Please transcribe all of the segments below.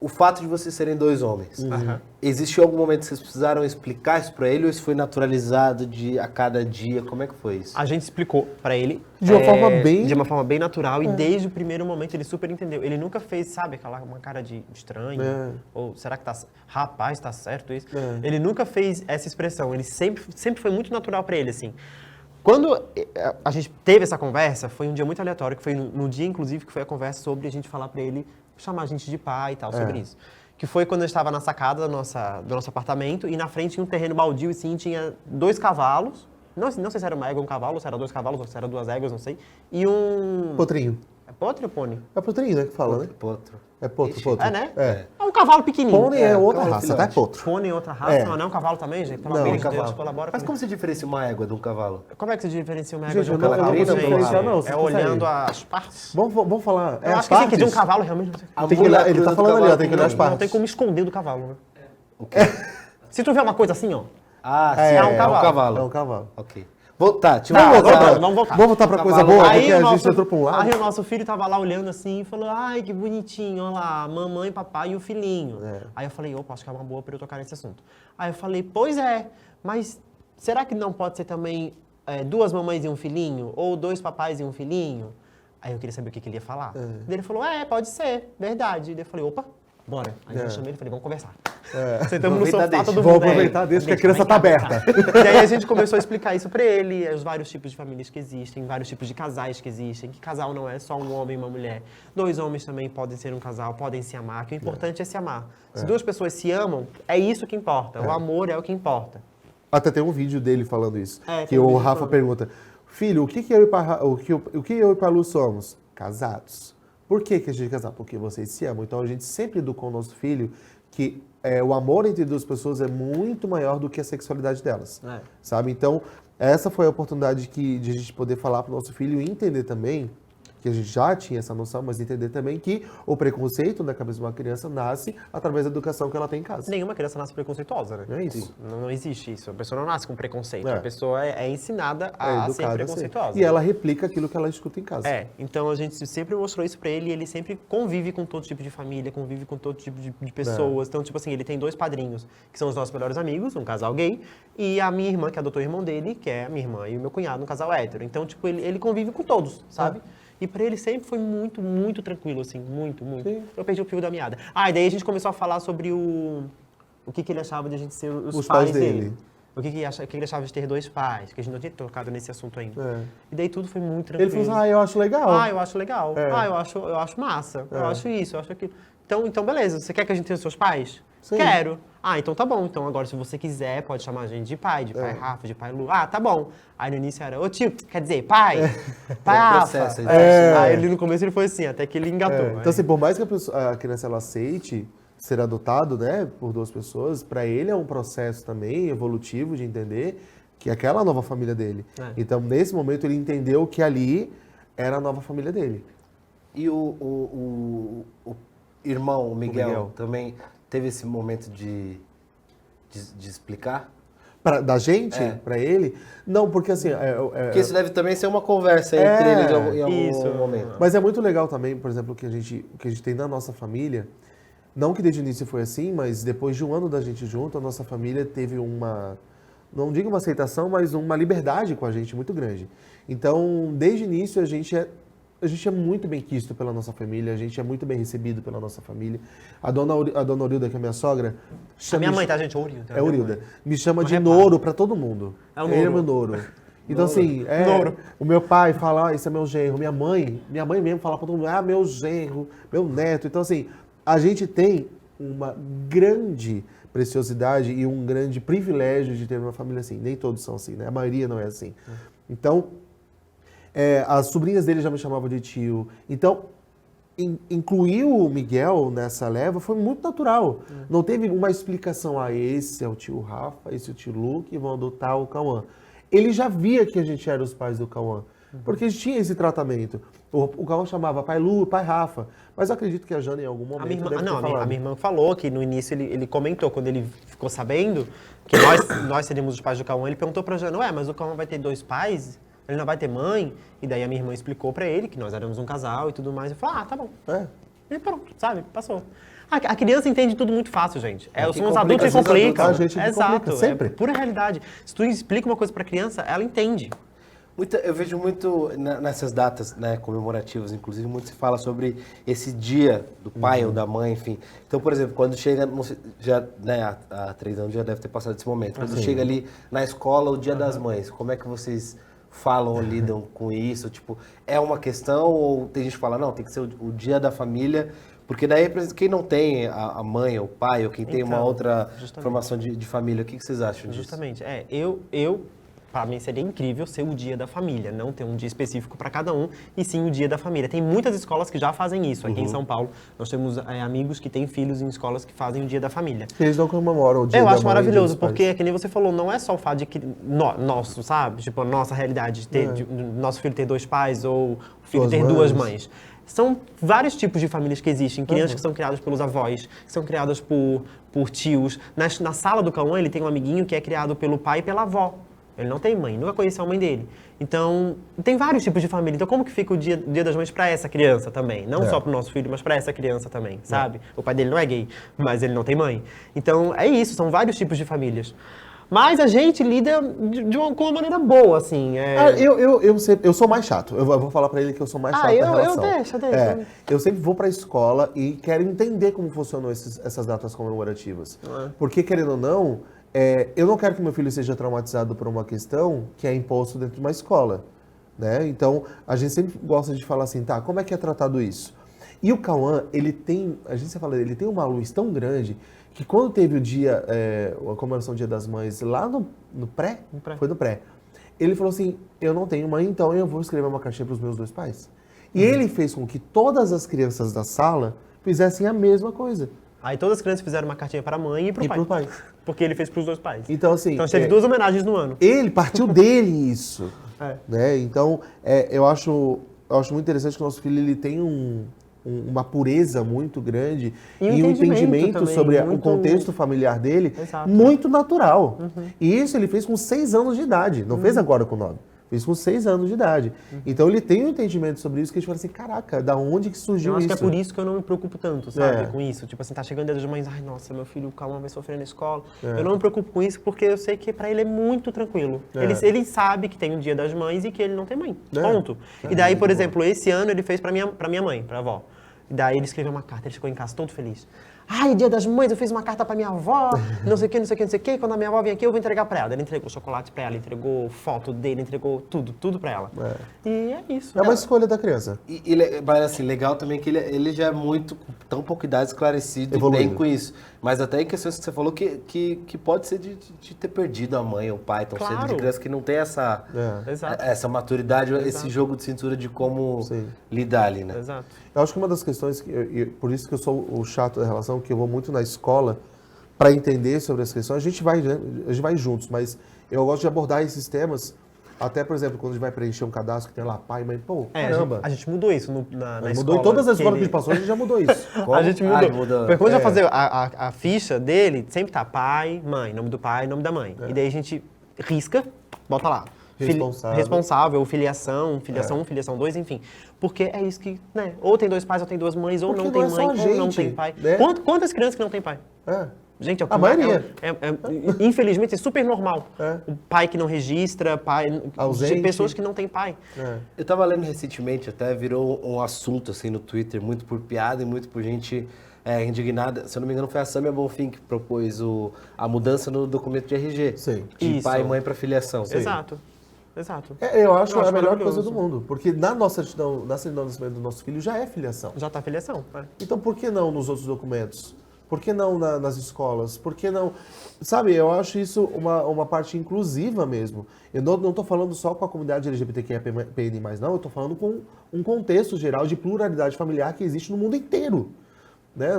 fato de vocês serem dois homens, existiu algum momento que vocês precisaram explicar isso pra ele ou isso foi naturalizado a cada dia? Como é que foi isso? A gente explicou pra ele. De uma forma bem natural e desde o primeiro momento ele super entendeu. Ele nunca fez, sabe, uma cara de estranho. Ou será que rapaz, tá certo isso? Ele nunca fez essa expressão. Ele sempre foi muito natural pra ele, assim. Quando a gente teve essa conversa, foi um dia muito aleatório, que foi no dia, inclusive, que foi a conversa sobre a gente falar pra ele, chamar a gente de pai e tal, sobre isso. Que foi quando eu estava na sacada do nosso apartamento e na frente tinha um terreno baldio e sim, tinha 2 cavalos. Não sei se era uma égua ou um cavalo, se era 2 cavalos, ou se era 2 éguas, não sei. E um... Potrinho. É potro ou pônei? É potrinho, né, que fala, né? Potro. É potro. É, né? É. É um cavalo pequenininho. Pônei é outra raça, tá? É potro. Pônei é outra raça, mas não é um cavalo também, gente? Pelo amor de Deus, colabora Mas comigo. como você diferencia uma égua de um cavalo? Como é que você diferencia uma égua Gente, de um eu não cavalo? consigo Gente? diferenciar, não. Você É consegue? olhando as partes. Vamos falar. Eu acho que sim, que de um cavalo realmente não sei. Tem que olhar, ele tá falando ali, ó, tem que olhar as Não partes. tem como esconder do cavalo, né? O quê? Se tu vê uma coisa assim, ó. Ah, sim, É um cavalo. É um cavalo. Ok. Tá, Vamos voltar. Vamos voltar pra coisa Cavalo. boa, Aí porque o a nosso, gente entrou pra um lado. aí o nosso filho tava lá olhando assim e falou, ai, que bonitinho, olha lá, mamãe, papai e o filhinho. Aí eu falei, opa, acho que é uma boa pra eu tocar nesse assunto. Aí eu falei, pois é, mas será que não pode ser também 2 mamães e um filhinho? Ou 2 papais e um filhinho? Aí eu queria saber o que ele ia falar. Daí ele falou, pode ser, verdade. Daí eu falei, opa, bora. Aí eu chamei ele e falei, vamos conversar. Sentamos no sofá, todo mundo. Vamos aproveitar, deixa que a criança tá aberta. E aí a gente começou a explicar isso pra ele, os vários tipos de famílias que existem, vários tipos de casais que existem, que casal não é só um homem e uma mulher. 2 homens também podem ser um casal, podem se amar, que o importante é se amar. Se 2 pessoas se amam, é isso que importa. O amor é o que importa. Até tem um vídeo dele falando isso. Que tem um o vídeo Rafa falando. pergunta, filho, o que eu e Palu somos? Casados. Por que a gente é casado? Porque vocês se amam. Então a gente sempre educou o nosso filho que o amor entre 2 pessoas é muito maior do que a sexualidade delas. Sabe? Então, essa foi a oportunidade de a gente poder falar para o nosso filho e entender também, que a gente já tinha essa noção, mas entender também que o preconceito na cabeça de uma criança nasce através da educação que ela tem em casa. Nenhuma criança nasce preconceituosa, né? É isso. Não existe isso. A pessoa não nasce com preconceito. É. A pessoa é ensinada a ser preconceituosa. E ela replica aquilo que ela escuta em casa. Então a gente sempre mostrou isso pra ele e ele sempre convive com todo tipo de família, convive com todo tipo de pessoas. Então, tipo assim, ele tem 2 padrinhos, que são os nossos melhores amigos, um casal gay, e a minha irmã, que adotou o irmão dele, que é a minha irmã, e o meu cunhado, um casal hétero. Então, tipo, ele convive com todos, sabe? E pra ele sempre foi muito, muito tranquilo, assim, muito, muito. Sim. Eu perdi o fio da meada. E daí a gente começou a falar sobre o que ele achava de a gente ser os pais pais dele. dele. O que ele achava de ter 2 pais, que a gente não tinha tocado nesse assunto ainda. E daí tudo foi muito Ele tranquilo. falou assim, eu acho legal. Eu acho legal. Eu acho massa. Eu acho isso, eu acho aquilo. Então, beleza, você quer que a gente tenha os seus pais? Sim. Quero. Então tá bom. Então agora, se você quiser, pode chamar a gente de pai Rafa, de pai Lu. Tá bom. Aí no início era, ô tio, quer dizer, pai? Pai Rafa. Aí no começo ele foi assim, até que ele engatou. Então assim, por mais que a criança ela aceite ser adotado, né, por 2 pessoas, para ele é um processo também evolutivo de entender que aquela é a nova família dele. Então, nesse momento, ele entendeu que ali era a nova família dele. E o irmão, o Miguel, também teve esse momento de explicar? Da gente, pra ele? Não, porque assim... Porque isso deve também ser uma conversa entre eles em algum momento. Mas é muito legal também, por exemplo, o que a gente tem na nossa família. Não que desde o início foi assim, mas depois de 1 ano da gente junto, a nossa família teve não digo uma aceitação, mas uma liberdade com a gente muito grande. Então, desde o início, a gente é muito bem quisto pela nossa família, a gente é muito bem recebido pela nossa família. A dona Orilda, que é minha sogra... A minha mãe, tá, gente? Orilda. É Orilda. Me chama de Noro pra todo mundo. É o Ele é Noro. meu Noro. Então, assim, o meu pai fala, esse é meu genro. Minha mãe mesmo fala pra todo mundo, meu genro, meu neto. Então, assim, a gente tem uma grande preciosidade e um grande privilégio de ter uma família assim. Nem todos são assim, né? A maioria não é assim. Então, as sobrinhas dele já me chamavam de tio. Então, incluir o Miguel nessa leva foi muito natural. Não teve uma explicação, esse é o tio Rafa, esse é o tio Lu, que vão adotar o Cauã. Ele já via que a gente era os pais do Cauã, porque a gente tinha esse tratamento. O Cauã chamava pai Lu, pai Rafa, mas eu acredito que a Jana em algum momento a minha irmã falou que no início ele comentou, quando ele ficou sabendo que nós seríamos os pais do Cauã, ele perguntou pra Jana, mas o Cauã vai ter 2 pais? Ele não vai ter mãe? E daí a minha irmã explicou pra ele que nós éramos um casal e tudo mais. Eu falei, tá bom. E pronto, sabe? Passou. A criança entende tudo muito fácil, gente. São os complica, adultos que às vezes, complicam. a gente que Exato. complica, sempre. É pura realidade. Se tu explica uma coisa pra criança, ela entende. Eu vejo muito nessas datas, né, comemorativas, inclusive, muito se fala sobre esse dia do pai ou da mãe, enfim. Então, por exemplo, quando chega, já, né, há 3 anos já deve ter passado esse momento, quando chega ali na escola o Dia das Mães, como é que vocês falam ou lidam com isso? Tipo, é uma questão ou tem gente que fala, não, tem que ser o Dia da Família, porque daí, por exemplo, quem não tem a mãe ou o pai, ou quem tem uma outra formação de família, o que vocês acham disso? Justamente. Para mim seria incrível ser o dia da família, não ter um dia específico para cada um, e sim o dia da família. Tem muitas escolas que já fazem isso. Aqui em São Paulo, nós temos amigos que têm filhos em escolas que fazem o dia da família. Eles não comemoram o dia da Eu mãe. acho maravilhoso, porque é que nem você falou, não é só o fato de que nosso, sabe? Tipo, a nossa realidade, de nosso filho ter 2 pais ou o filho ter 2 mães. São vários tipos de famílias que existem. Crianças que são criadas pelos avós, que são criadas por tios. Na sala do Cauã, ele tem um amiguinho que é criado pelo pai e pela avó. Ele não tem mãe, nunca conheceu a mãe dele. Então, tem vários tipos de família. Então, como que fica o dia das mães para essa criança também? Não só para o nosso filho, mas para essa criança também, sabe? O pai dele não é gay, mas ele não tem mãe. Então, é isso, são vários tipos de famílias. Mas a gente lida com uma maneira boa, assim. Eu sou mais chato. Eu vou falar pra ele que eu sou mais chato na relação. Deixa. Eu sempre vou pra escola e quero entender como funcionam essas datas comemorativas. Porque, querendo ou não, eu não quero que meu filho seja traumatizado por uma questão que é imposto dentro de uma escola, né? Então, a gente sempre gosta de falar assim, tá, como é que é tratado isso? E o Cauã, ele tem uma luz tão grande que quando teve o dia, a comemoração do Dia das Mães lá no pré, foi no pré, ele falou assim, eu não tenho mãe, então eu vou escrever uma cartinha para os meus 2 pais. E ele fez com que todas as crianças da sala fizessem a mesma coisa. Aí todas as crianças fizeram uma cartinha para a mãe e para o pai. Porque ele fez para os 2 pais. Então, assim, teve 2 homenagens no ano. Ele partiu dele isso. Né? Então, eu acho muito interessante que o nosso filho ele tem uma pureza muito grande e um entendimento também, sobre o contexto familiar dele muito natural. E isso ele fez com 6 anos de idade, não fez agora com 9. Fez com 6 anos de idade. Então ele tem um entendimento sobre isso que a gente fala assim, caraca, da onde que surgiu isso? Eu acho que é por isso que eu não me preocupo tanto, sabe, com isso. Tipo assim, tá chegando Dia das Mães, ai, nossa, meu filho, o Cauã vai sofrer na escola. Eu não me preocupo com isso porque eu sei que pra ele é muito tranquilo. Ele sabe que tem o Dia das Mães e que ele não tem mãe, ponto. E daí, por exemplo, esse ano ele fez pra minha mãe, pra avó. E daí ele escreveu uma carta, ele ficou em casa todo feliz. Ai, Dia das Mães, eu fiz uma carta pra minha avó, não sei o que, não sei o que, não sei o que. Quando a minha avó vem aqui, eu vou entregar pra ela. Ele entregou chocolate pra ela, entregou foto dele, entregou tudo pra ela. E é isso. É uma escolha da criança. Mas assim, legal também que ele já é muito, com tão pouca idade, esclarecido Evoluído. e bem com isso. Mas até em questões que você falou que pode ser de ter perdido a mãe ou o pai tão cedo, de criança que não tem essa maturidade, esse jogo de cintura de como lidar ali, né? Exato. Eu acho que uma das questões, por isso que eu sou o chato da relação, que eu vou muito na escola para entender sobre as questões, a gente vai juntos, mas eu gosto de abordar esses temas, até, por exemplo, quando a gente vai preencher um cadastro que tem lá pai, mãe, pô, caramba. A gente mudou isso na escola. Mudou em todas as escolas que a gente passou, a gente já mudou isso. A gente mudou. Porque quando a gente vai fazer a ficha dele, sempre tá pai, mãe, nome do pai, nome da mãe. E daí a gente risca, bota lá. Responsável, filiação 1, filiação 2, enfim. Porque é isso que, né? Ou tem 2 pais, ou tem 2 mães, ou não tem mãe, ou não tem pai. Né? Quantas crianças que não tem pai? Gente, a maioria. Infelizmente, é super normal. O pai que não registra, pai... Ausente. Pessoas que não têm pai. Eu tava lendo recentemente, até virou um assunto assim no Twitter, muito por piada e muito por gente indignada. Se eu não me engano, foi a Samia Bonfim que propôs a mudança no documento de RG. Sim. De pai e mãe para filiação. Exato. Eu acho a melhor coisa do mundo. Porque na certidão de nascimento do nosso filho já é filiação. Já tá filiação. Então por que não nos outros documentos? Por que não nas escolas? Por que não... Sabe, eu acho isso uma parte inclusiva mesmo. Eu não estou falando só com a comunidade LGBTQIA+, não. Eu estou falando com um contexto geral de pluralidade familiar que existe no mundo inteiro. Né?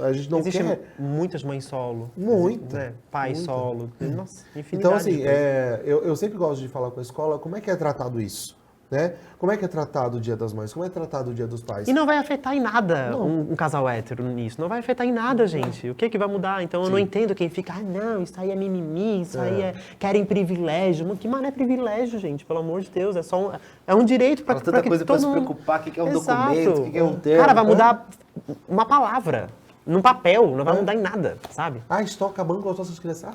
A gente não Existem quer... muitas mães solo. Muita. Né? Pai solo. Nossa, infinidade. Então, assim, eu sempre gosto de falar com a escola como é que é tratado isso. Né? Como é que é tratado o Dia das Mães? Como é tratado o Dia dos Pais? E não vai afetar em nada um casal hétero nisso. Não vai afetar em nada, gente. O que vai mudar? Então, eu não entendo quem fica, não, isso aí é mimimi, isso aí querem privilégio. Que mano é privilégio, gente? Pelo amor de Deus. É um direito para tanta coisa para se preocupar. O que é um documento? O que é um termo? Cara, vai mudar uma palavra. No papel, não vai mudar em nada, sabe? Ah, estou acabando com as nossas crianças.